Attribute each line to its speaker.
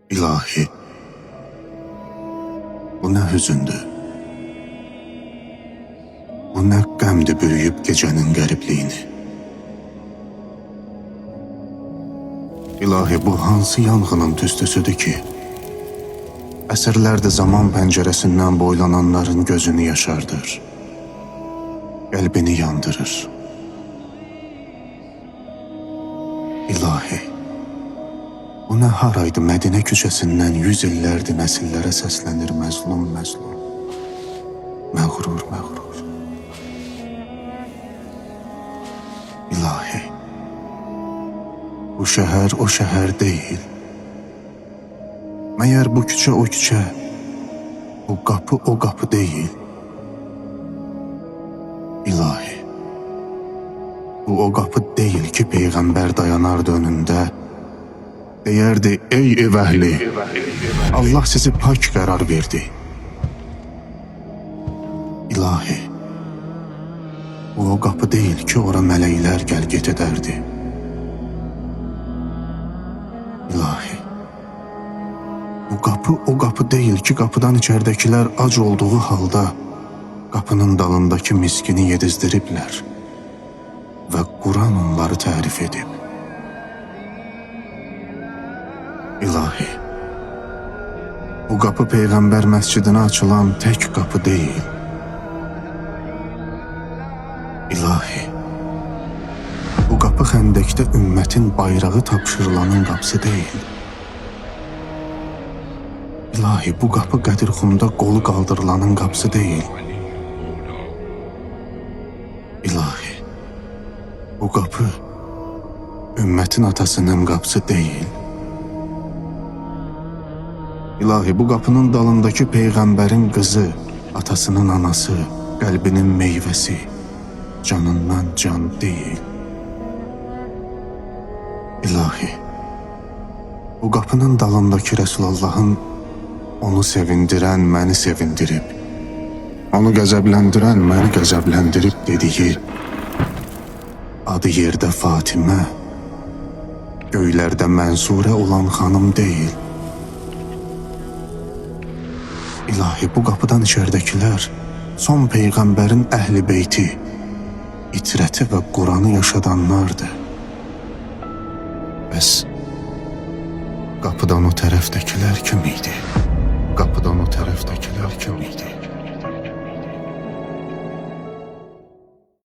Speaker 1: İlahi, bu ne hüzündür, bu ne qəmdir bürüyüb gecenin qəribliyini. İlahi, bu hansı yanğının tüstüsüdür ki, əsrlərdir zaman pəncərəsindən boylananların gözünü yaşardır, qəlbini yandırır. İlahi, bu nə haraydı Mədinə küçəsindən 100 illərdir nəsillərə səslənir məzlum məzlum, məğrur məğrur. İlahi, bu şəhər o şəhər deyil. Məyər bu küçə o küçə, bu qapı o qapı deyil. İlahi, bu o qapı deyil ki, Peyğəmbər dayanardı önündə, deyərdi, ey ev əhli, Allah sizi pak qərar verdi. İlahi, bu o qapı deyil ki, ora mələklər gəl-get edərdi. İlahi, bu qapı o qapı deyil ki, qapıdan içərdəkilər ac olduğu halda qapının dalındakı miskini yedizdiriblər və Quran onları tərif edib. İlahi, bu qapı Peyğəmbər məscidinə açılan tək qapı deyil. İlahi, bu qapı xəndəkdə ümmətin bayrağı tapşırılanın qapısı deyil. İlahi, bu qapı Qədirxumda qolu qaldırılanın qapısı deyil. İlahi, bu qapı ümmətin atasının qapısı deyil. İlahi, bu qapının dalındakı Peyğəmbərin qızı, atasının anası, qəlbinin meyvəsi, canından can deyil. İlahi, bu qapının dalındakı Rəsulallahın onu sevindirən məni sevindirib, onu qəzəbləndirən məni qəzəbləndirib dediyi, adı yerdə Fatimə, göylərdə mənsurə olan xanım deyil. İlahi, bu qapıdan içərdəkilər son Peyğəmbərin əhl-i beyti, itrəti və Quranı yaşadanlardır. Bəs qapıdan o tərəfdəkilər kim idi? Qapıdan o tərəfdəkilər kim idi?